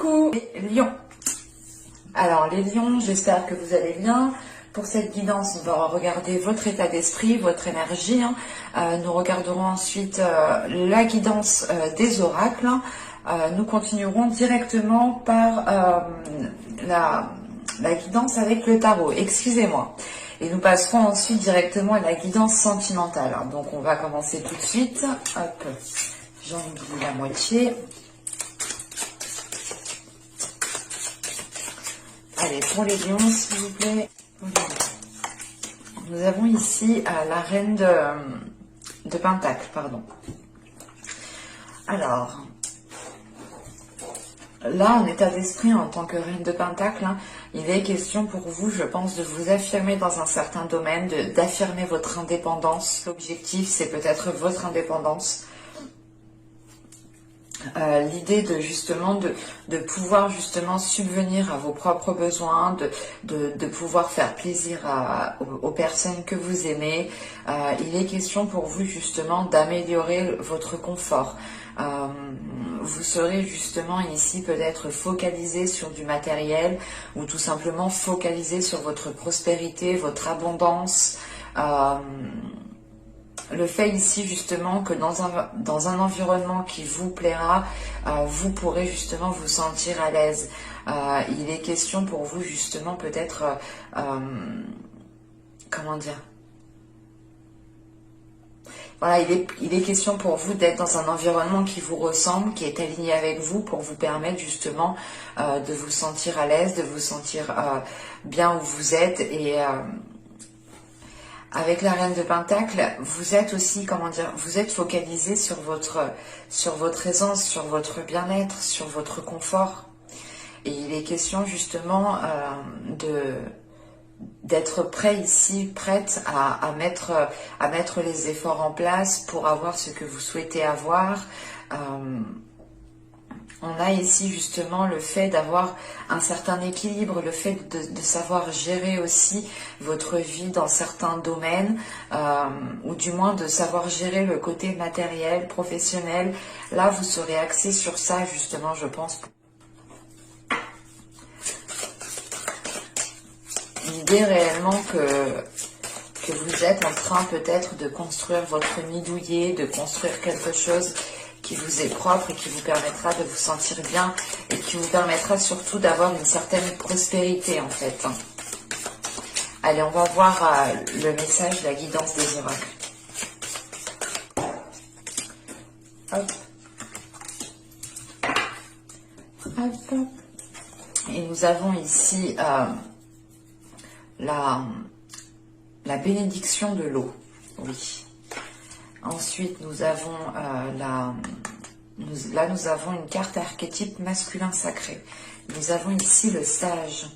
Coucou les lions. Alors les lions, j'espère que vous allez bien. Pour cette guidance, on va regarder votre état d'esprit, votre énergie. Nous regarderons ensuite la guidance des oracles. Nous continuerons directement par la guidance avec le tarot, excusez-moi. Et nous passerons ensuite directement à la guidance sentimentale. Donc on va commencer tout de suite. Hop, j'en oublie la moitié. Allez, pour les lions, s'il vous plaît. Nous avons ici la reine de Pentacle, pardon. Alors, là, en état d'esprit, en tant que reine de Pentacle, il est question pour vous, je pense, de vous affirmer dans un certain domaine, d'affirmer votre indépendance. L'objectif, c'est peut-être votre indépendance. L'idée de justement de pouvoir justement subvenir à vos propres besoins, de pouvoir faire plaisir aux personnes que vous aimez. Il est question pour vous justement d'améliorer votre confort. Vous serez justement ici peut-être focalisé sur du matériel ou tout simplement focalisé sur votre prospérité, votre abondance. Le fait ici justement que dans un environnement qui vous plaira, vous pourrez justement vous sentir à l'aise. Il est question pour vous justement peut-être, comment dire, voilà, il est question pour vous d'être dans un environnement qui vous ressemble, qui est aligné avec vous pour vous permettre justement de vous sentir à l'aise, de vous sentir bien où vous êtes et... Avec la reine de Pentacle, vous êtes aussi, comment dire, vous êtes focalisé sur votre aisance, sur votre bien-être, sur votre confort. Et il est question justement d'être prêt ici, prête à mettre les efforts en place pour avoir ce que vous souhaitez avoir. On a ici justement le fait d'avoir un certain équilibre, le fait de savoir gérer aussi votre vie dans certains domaines, ou du moins de savoir gérer le côté matériel, professionnel. Là, vous serez axé sur ça justement, je pense. L'idée réellement que vous êtes en train peut-être de construire votre nid douillet, de construire quelque chose qui vous est propre et qui vous permettra de vous sentir bien et qui vous permettra surtout d'avoir une certaine prospérité en fait. Allez, on va voir le message, la guidance des oracles. Hop. Hop. Et nous avons ici la bénédiction de l'eau. Oui. Ensuite, nous avons là, nous avons une carte archétype masculin sacré. Nous avons ici le sage.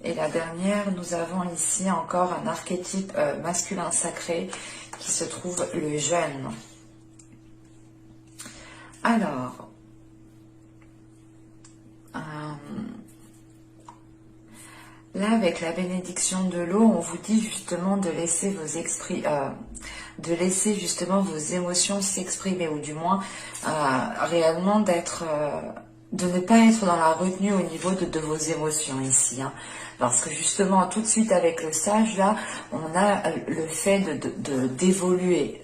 Et la dernière, nous avons ici encore un archétype masculin sacré qui se trouve le jeune. Alors, là, avec la bénédiction de l'eau, on vous dit justement de laisser de laisser justement vos émotions s'exprimer, ou du moins réellement de ne pas être dans la retenue au niveau de vos émotions ici. Parce que justement, tout de suite avec le sage, là, on a le fait d'évoluer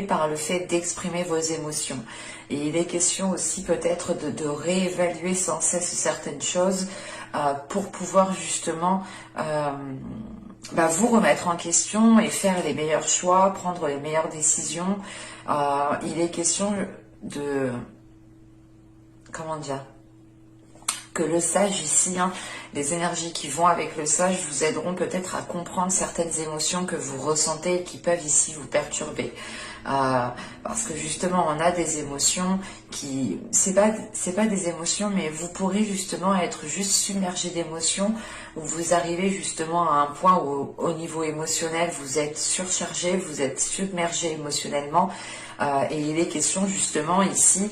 par le fait d'exprimer vos émotions. Et il est question aussi peut-être de réévaluer sans cesse certaines choses pour pouvoir justement vous remettre en question et faire les meilleurs choix, prendre les meilleures décisions. Il est question de... Comment dire ? Que le sage ici, les énergies qui vont avec le sage vous aideront peut-être à comprendre certaines émotions que vous ressentez et qui peuvent ici vous perturber. Parce que justement, on a des émotions qui... C'est pas des émotions, mais vous pourrez justement être juste submergé d'émotions, où vous arrivez justement à un point où, au niveau émotionnel, vous êtes surchargé, vous êtes submergé émotionnellement. Et il est question justement ici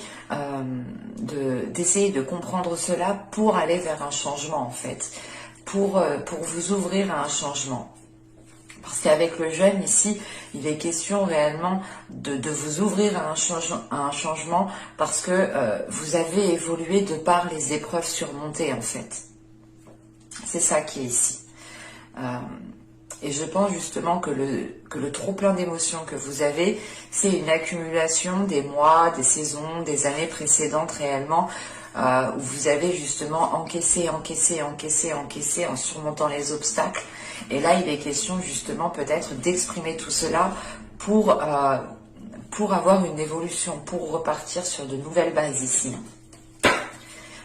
d'essayer de comprendre cela pour aller vers un changement en fait, pour vous ouvrir à un changement. Parce qu'avec le jeûne, ici, il est question réellement de vous ouvrir à un changement parce que vous avez évolué de par les épreuves surmontées, en fait. C'est ça qui est ici. Et je pense justement que le trop-plein d'émotions que vous avez, c'est une accumulation des mois, des saisons, des années précédentes réellement, où vous avez justement encaissé en surmontant les obstacles. Et là, il est question justement peut-être d'exprimer tout cela pour avoir une évolution, pour repartir sur de nouvelles bases ici.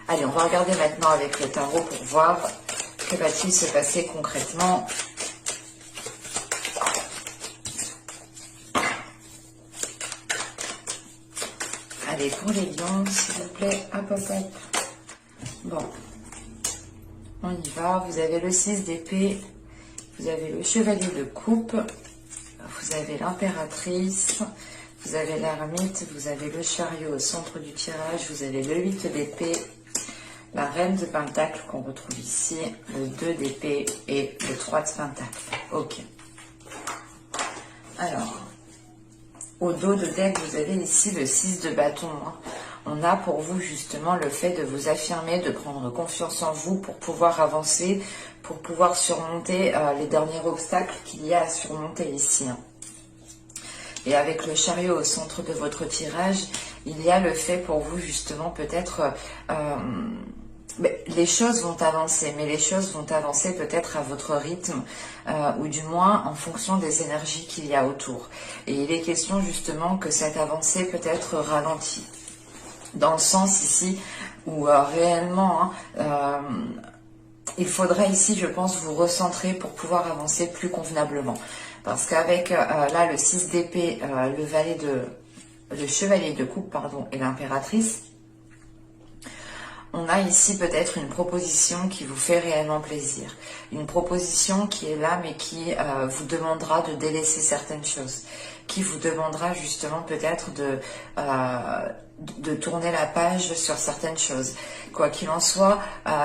Allez, on va regarder maintenant avec le tarot pour voir que va-t-il se passer concrètement. Allez, pour les lions, s'il vous plaît, hop, hop, hop. Bon, on y va. Vous avez le 6 d'épée, vous avez le chevalier de coupe, vous avez l'impératrice, vous avez l'ermite, vous avez le chariot au centre du tirage, vous avez le 8 d'épée, la reine de pentacle qu'on retrouve ici, le 2 d'épée et le 3 de pentacle. Ok. Alors, au dos de deck, vous avez ici le 6 de bâton. On a pour vous justement le fait de vous affirmer, de prendre confiance en vous pour pouvoir avancer, pour pouvoir surmonter les derniers obstacles qu'il y a à surmonter ici. Et avec le chariot au centre de votre tirage, il y a le fait pour vous justement peut-être... les choses vont avancer, mais les choses vont avancer peut-être à votre rythme, ou du moins en fonction des énergies qu'il y a autour. Et il est question justement que cette avancée peut être ralentie. Dans le sens ici où réellement, il faudra ici, je pense, vous recentrer pour pouvoir avancer plus convenablement. Parce qu'avec là le 6 d'épée, le chevalier de coupe, pardon, et l'impératrice, on a ici peut-être une proposition qui vous fait réellement plaisir. Une proposition qui est là, mais qui vous demandera de délaisser certaines choses. Qui vous demandera justement peut-être de tourner la page sur certaines choses. Quoi qu'il en soit,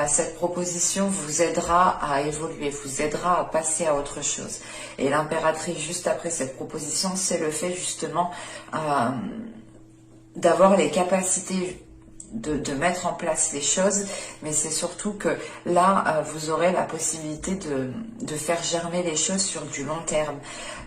cette proposition vous aidera à évoluer, vous aidera à passer à autre chose. Et l'impératrice, juste après cette proposition, c'est le fait justement d'avoir les capacités de mettre en place les choses, mais c'est surtout que là, vous aurez la possibilité de faire germer les choses sur du long terme,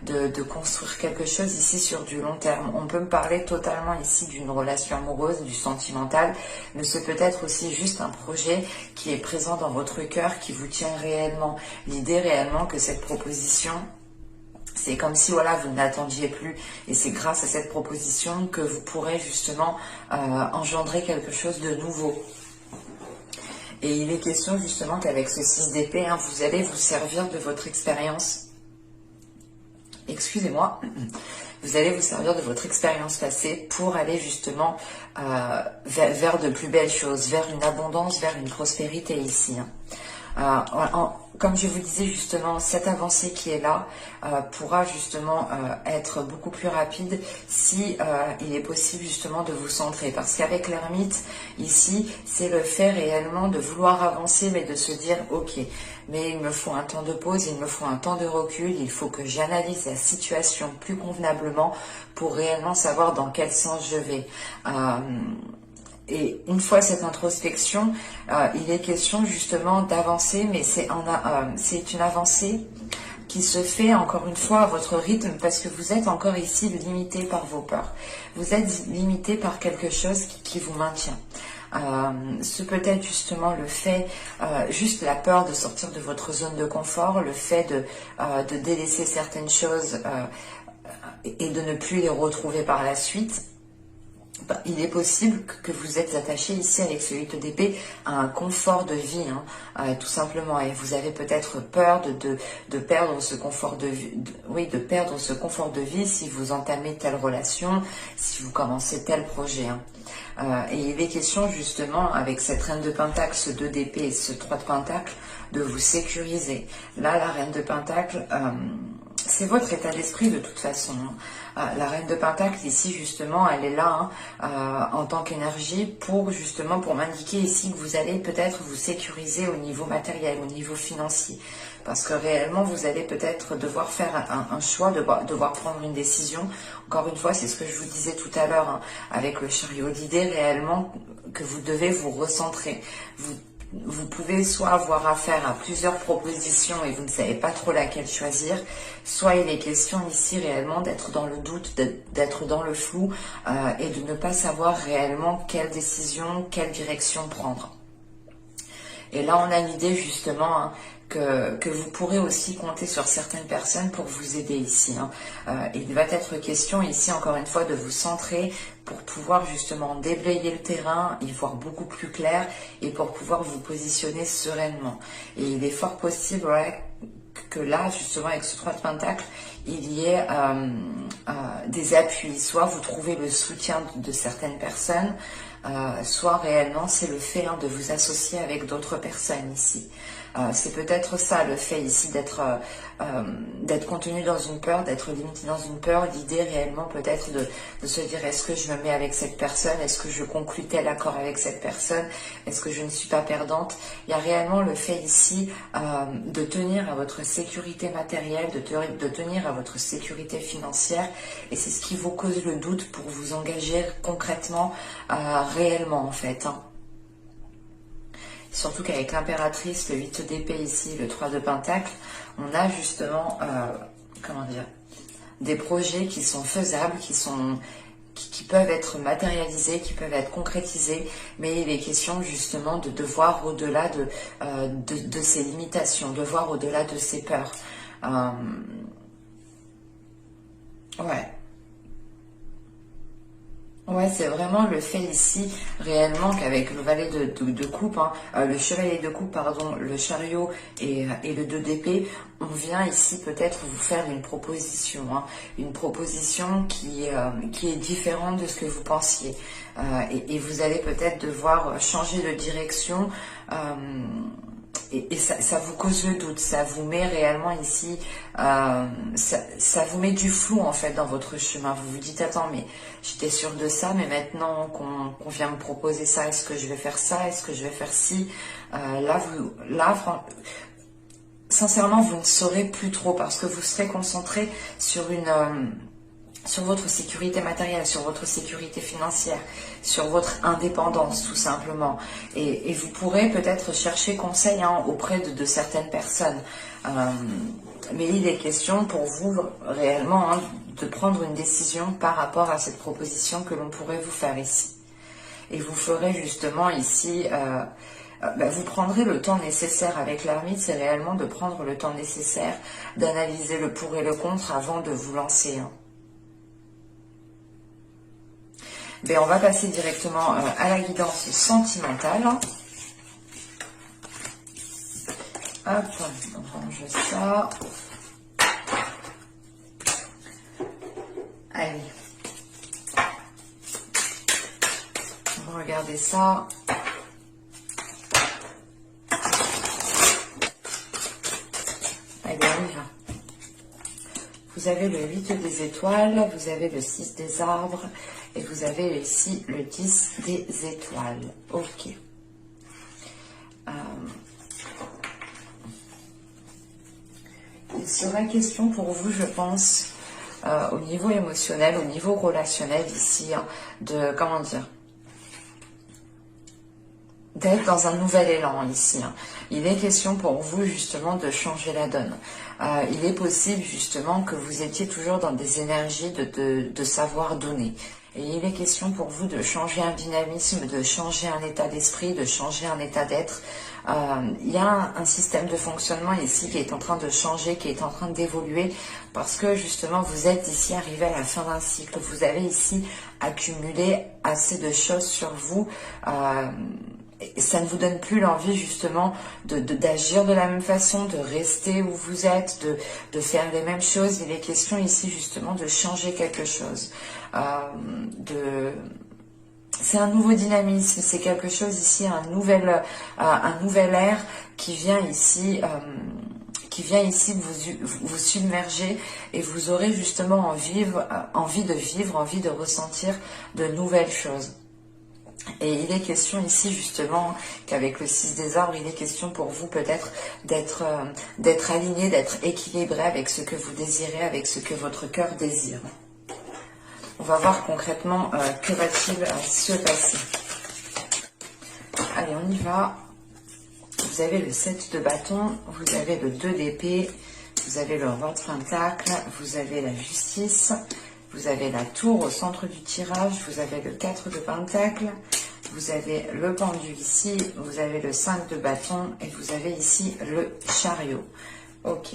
de construire quelque chose ici sur du long terme. On peut me parler totalement ici d'une relation amoureuse, du sentimental, mais c'est peut-être aussi juste un projet qui est présent dans votre cœur, qui vous tient réellement. L'idée réellement que cette proposition... C'est comme si voilà, vous n'attendiez plus et c'est grâce à cette proposition que vous pourrez justement engendrer quelque chose de nouveau. Et il est question justement qu'avec ce 6 d'épée, vous allez vous servir de votre expérience. Excusez-moi. Vous allez vous servir de votre expérience passée pour aller justement vers de plus belles choses, vers une abondance, vers une prospérité ici. Comme je vous disais justement, cette avancée qui est là pourra justement être beaucoup plus rapide si il est possible justement de vous centrer. Parce qu'avec l'ermite, ici, c'est le fait réellement de vouloir avancer, mais de se dire, ok, mais il me faut un temps de pause, il me faut un temps de recul, il faut que j'analyse la situation plus convenablement pour réellement savoir dans quel sens je vais. Et une fois cette introspection, il est question justement d'avancer, mais c'est une avancée qui se fait encore une fois à votre rythme parce que vous êtes encore ici limité par vos peurs. Vous êtes limité par quelque chose qui vous maintient. Ce peut être justement le fait, juste la peur de sortir de votre zone de confort, le fait de délaisser certaines choses et de ne plus les retrouver par la suite. Il est possible que vous êtes attaché ici avec ce 8 d'épée à un confort de vie, tout simplement. Et vous avez peut-être peur de perdre ce confort de vie, de perdre ce confort de vie si vous entamez telle relation, si vous commencez tel projet. Et il est question justement avec cette reine de pentacle, ce 2 d'épée et ce 3 de pentacle, de vous sécuriser. Là, la reine de pentacle... c'est votre état d'esprit de toute façon. La reine de Pentacle ici justement, elle est là en tant qu'énergie pour justement pour m'indiquer ici que vous allez peut-être vous sécuriser au niveau matériel, au niveau financier. Parce que réellement vous allez peut-être devoir faire un choix, devoir prendre une décision. Encore une fois, c'est ce que je vous disais tout à l'heure avec le chariot. L'idée réellement que vous devez vous recentrer. Vous pouvez soit avoir affaire à plusieurs propositions et vous ne savez pas trop laquelle choisir, soit il est question ici réellement d'être dans le doute, d'être dans le flou et de ne pas savoir réellement quelle décision, quelle direction prendre. Et là, on a l'idée justement que vous pourrez aussi compter sur certaines personnes pour vous aider ici. Il va être question ici, encore une fois, de vous centrer pour pouvoir justement déblayer le terrain, y voir beaucoup plus clair et pour pouvoir vous positionner sereinement. Et il est fort possible que là, justement, avec ce 3 de Pentacle, il y ait des appuis. Soit vous trouvez le soutien de certaines personnes, soit réellement c'est le fait de vous associer avec d'autres personnes ici. C'est peut-être ça le fait ici d'être contenu dans une peur, d'être limité dans une peur. L'idée réellement peut-être de se dire est-ce que je me mets avec cette personne, est-ce que je conclus tel accord avec cette personne, est-ce que je ne suis pas perdante. Il y a réellement le fait ici de tenir à votre sécurité matérielle, de tenir à votre sécurité financière, et c'est ce qui vous cause le doute pour vous engager concrètement, réellement en fait. Surtout qu'avec l'impératrice, le 8 d'épée ici, le 3 de Pentacle, on a justement, comment dire, des projets qui sont faisables, qui peuvent être matérialisés, qui peuvent être concrétisés, mais il est question justement de voir au-delà de ces limitations, de voir au-delà de ces peurs. Ouais. Ouais, c'est vraiment le fait ici, réellement, qu'avec le valet de coupe, le chevalier de coupe, pardon, le chariot et le 2 d'épée, on vient ici peut-être vous faire une proposition qui est différente de ce que vous pensiez. Et vous allez peut-être devoir changer de direction. Et ça vous cause le doute, ça vous met réellement ici, ça vous met du flou en fait dans votre chemin. Vous vous dites attends mais j'étais sûre de ça, mais maintenant qu'on vient me proposer ça, est-ce que je vais faire ça, est-ce que je vais faire ci, sincèrement vous ne saurez plus trop parce que vous serez concentré sur votre sécurité matérielle, sur votre sécurité financière, sur votre indépendance tout simplement. Et vous pourrez peut-être chercher conseil auprès de certaines personnes. Mais il est question pour vous réellement de prendre une décision par rapport à cette proposition que l'on pourrait vous faire ici. Et vous ferez justement ici... vous prendrez le temps nécessaire avec l'ermite, c'est réellement de prendre le temps nécessaire d'analyser le pour et le contre avant de vous lancer. On va passer directement à la guidance sentimentale. Hop, on range ça. Allez. On va regarder ça. Allez, on y va. Vous avez le 8 des étoiles, vous avez le 6 des arbres et vous avez ici le 10 des étoiles. Ok. Il sera question pour vous, je pense, au niveau émotionnel, au niveau relationnel ici, de, comment dire, d'être dans un nouvel élan ici. Il est question pour vous justement de changer la donne. Il est possible justement que vous étiez toujours dans des énergies de savoir donner. Et il est question pour vous de changer un dynamisme, de changer un état d'esprit, de changer un état d'être. Il y a un système de fonctionnement ici qui est en train de changer, qui est en train d'évoluer, parce que justement vous êtes ici arrivé à la fin d'un cycle. Vous avez ici accumulé assez de choses sur vous. Ça ne vous donne plus l'envie justement d'agir de la même façon, de rester où vous êtes, de faire les mêmes choses. Il est question ici justement de changer quelque chose. C'est un nouveau dynamisme, c'est quelque chose ici, un nouvel air qui vient ici, qui vient ici vous submerger, et vous aurez justement envie de vivre, envie de ressentir de nouvelles choses. Et il est question ici justement qu'avec le 6 des arbres, il est question pour vous peut-être d'être aligné, d'être équilibré avec ce que vous désirez, avec ce que votre cœur désire. On va voir concrètement que va-t-il se passer. Allez, on y va. Vous avez le 7 de bâton, vous avez le 2 d'épée, vous avez le roi de pentacle, vous avez la justice, vous avez la tour au centre du tirage, vous avez le 4 de pentacle, vous avez le pendu ici, vous avez le 5 de bâton et vous avez ici le chariot. Ok.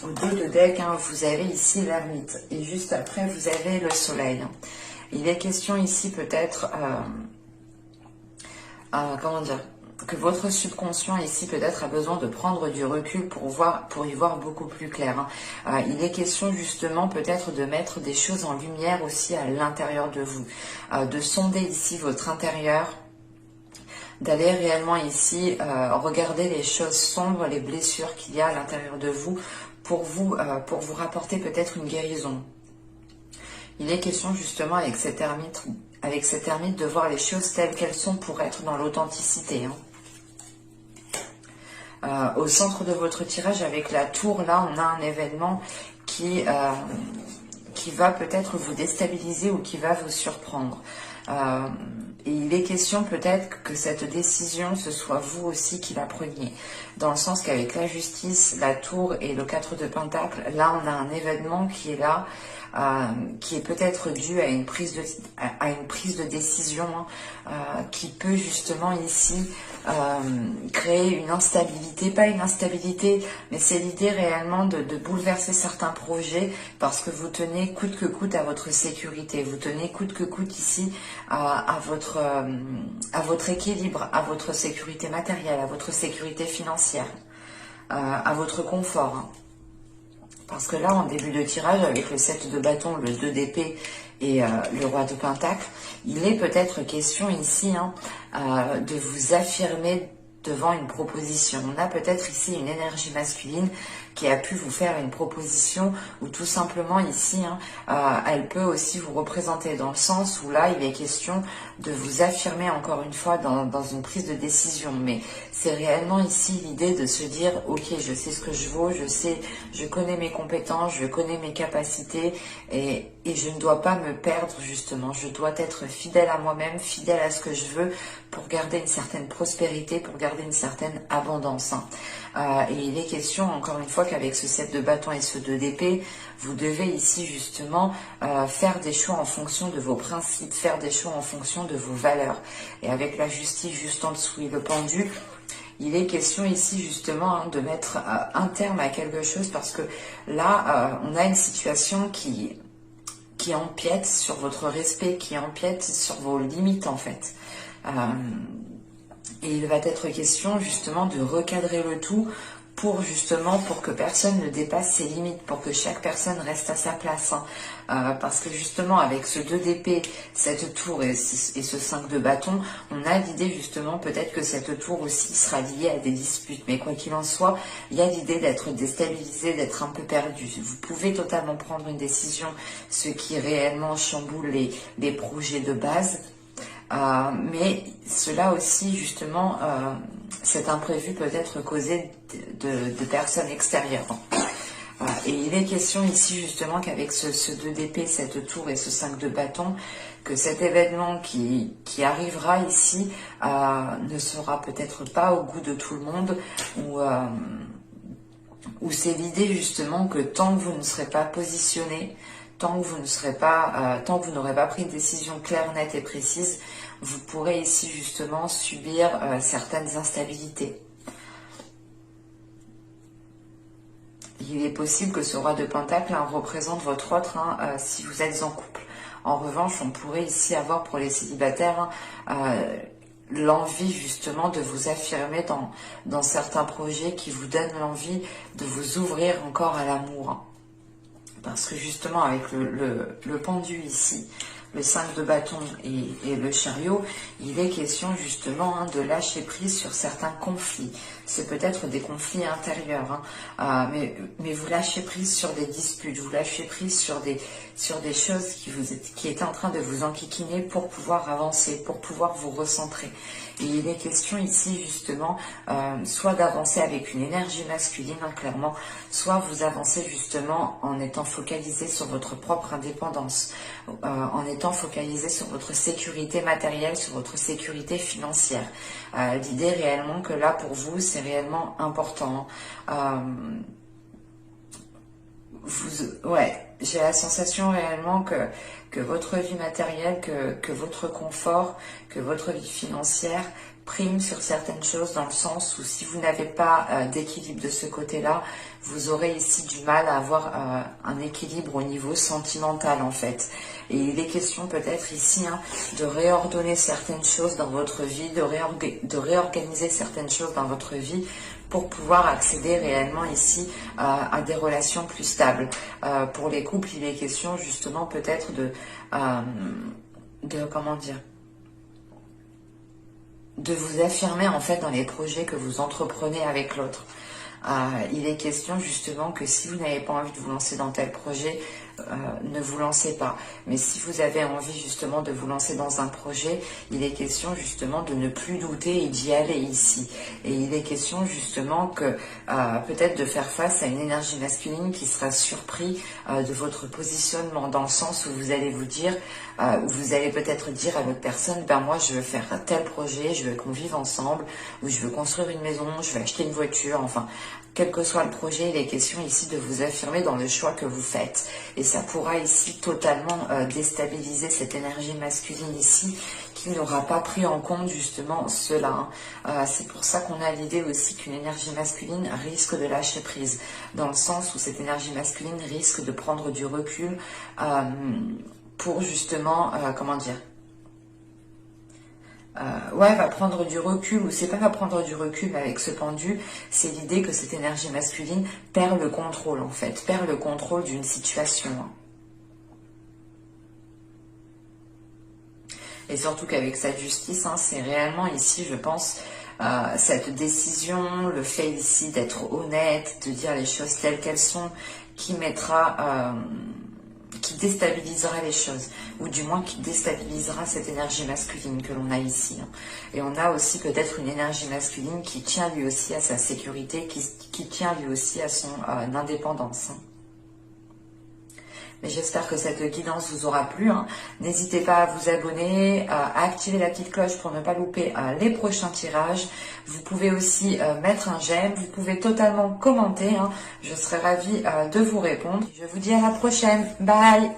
Au 2 de deck, hein, vous avez ici l'ermite et juste après vous avez le soleil. Il est question ici peut-être, comment dire, que votre subconscient ici peut-être a besoin de prendre du recul pour y voir beaucoup plus clair. Il est question justement peut-être de mettre des choses en lumière aussi à l'intérieur de vous, de sonder ici votre intérieur, d'aller réellement ici regarder les choses sombres, les blessures qu'il y a à l'intérieur de vous pour vous rapporter peut-être une guérison. Il est question justement avec cet ermite de voir les choses telles qu'elles sont pour être dans l'authenticité. Au centre de votre tirage avec la tour, là on a un événement qui va peut-être vous déstabiliser ou qui va vous surprendre. Et il est question peut-être que cette décision, ce soit vous aussi qui la preniez. Dans le sens qu'avec la justice, la tour et le 4 de pentacle, là on a un événement qui est là, qui est peut-être dû à une prise de décision qui peut justement ici créer une instabilité, pas une instabilité, mais c'est l'idée réellement de bouleverser certains projets parce que vous tenez coûte que coûte à votre sécurité, vous tenez coûte que coûte ici à votre équilibre, à votre sécurité matérielle, à votre sécurité financière, à votre confort. Parce que là, en début de tirage, avec le 7 de bâton, le 2 d'épée et le roi de pentacle, il est peut-être question ici de vous affirmer devant une proposition. On a peut-être ici une énergie masculine qui a pu vous faire une proposition ou tout simplement ici, elle peut aussi vous représenter dans le sens où là, il est question de vous affirmer encore une fois dans une prise de décision. Mais c'est réellement ici l'idée de se dire, ok, je sais ce que je vaux, je connais mes compétences, je connais mes capacités et je ne dois pas me perdre justement. Je dois être fidèle à moi-même, fidèle à ce que je veux pour garder une certaine prospérité, pour garder une certaine abondance. Et il est question encore une fois qu'avec ce 7 de bâton et ce 2 d'épée, vous devez ici justement faire des choix en fonction de vos principes, faire des choix en fonction de vos valeurs. Et avec la justice juste en dessous et le pendu, il est question ici justement de mettre un terme à quelque chose parce que là, on a une situation qui empiète sur votre respect, qui empiète sur vos limites en fait. Et il va être question justement de recadrer le tout pour que personne ne dépasse ses limites, pour que chaque personne reste à sa place. Parce que justement avec ce 2 d'épée, cette tour et ce 5 de bâton, on a l'idée justement peut-être que cette tour aussi sera liée à des disputes. Mais quoi qu'il en soit, il y a l'idée d'être déstabilisé, d'être un peu perdu. Vous pouvez totalement prendre une décision, ce qui réellement chamboule les projets de base. Mais cela aussi justement, cet imprévu peut être causé de personnes extérieures. Et il est question ici justement qu'avec ce 2 d'épée, cette tour et ce 5 de bâton, que cet événement qui arrivera ici ne sera peut-être pas au goût de tout le monde, ou c'est l'idée justement que tant que vous ne serez pas positionné, tant que vous n'aurez pas pris une décision claire, nette et précise, vous pourrez ici justement subir certaines instabilités. Il est possible que ce roi de pentacle représente votre autre si vous êtes en couple. En revanche, on pourrait ici avoir pour les célibataires l'envie justement de vous affirmer dans certains projets qui vous donnent l'envie de vous ouvrir encore à l'amour. Parce que justement avec le pendu ici, le 5 de bâton et le chariot, il est question justement de lâcher prise sur certains conflits. C'est peut-être des conflits intérieurs, mais vous lâchez prise sur des disputes, vous lâchez prise sur des choses qui étaient en train de vous enquiquiner pour pouvoir avancer, pour pouvoir vous recentrer. Et il est question ici justement soit d'avancer avec une énergie masculine, clairement, soit vous avancez justement en étant focalisé sur votre propre indépendance, en étant focalisé sur votre sécurité matérielle, sur votre sécurité financière. L'idée réellement que là pour vous c'est réellement important. J'ai la sensation réellement que votre vie matérielle, que votre confort, que votre vie financière prime sur certaines choses, dans le sens où si vous n'avez pas d'équilibre de ce côté-là, vous aurez ici du mal à avoir un équilibre au niveau sentimental en fait. Et il est question peut-être ici de réordonner certaines choses dans votre vie, de réorganiser certaines choses dans votre vie pour pouvoir accéder réellement ici à des relations plus stables. Pour les couples, il est question justement peut-être de vous affirmer en fait dans les projets que vous entreprenez avec l'autre. Il est question justement que si vous n'avez pas envie de vous lancer dans tel projet, ne vous lancez pas. Mais si vous avez envie justement de vous lancer dans un projet, il est question justement de ne plus douter et d'y aller ici. Et il est question justement que peut-être de faire face à une énergie masculine qui sera surpris de votre positionnement, dans le sens où vous allez vous dire, vous allez peut-être dire à l'autre personne, ben moi je veux faire tel projet, je veux qu'on vive ensemble, ou je veux construire une maison, je veux acheter une voiture, enfin quel que soit le projet, il est question ici de vous affirmer dans le choix que vous faites. Et ça pourra ici totalement déstabiliser cette énergie masculine ici, qui n'aura pas pris en compte justement cela. C'est pour ça qu'on a l'idée aussi qu'une énergie masculine risque de lâcher prise, dans le sens où cette énergie masculine risque de prendre du recul pour justement, va prendre du recul, ou c'est pas va prendre du recul, mais avec ce pendu, c'est l'idée que cette énergie masculine perd le contrôle en fait, perd le contrôle d'une situation. Et surtout qu'avec cette justice, c'est réellement ici, je pense, cette décision, le fait ici d'être honnête, de dire les choses telles qu'elles sont, qui déstabilisera les choses, ou du moins qui déstabilisera cette énergie masculine que l'on a ici. Et on a aussi peut-être une énergie masculine qui tient lui aussi à sa sécurité, qui tient lui aussi à son indépendance. Mais j'espère que cette guidance vous aura plu. N'hésitez pas à vous abonner, à activer la petite cloche pour ne pas louper les prochains tirages. Vous pouvez aussi mettre un j'aime, vous pouvez totalement commenter. Je serai ravie de vous répondre. Je vous dis à la prochaine. Bye!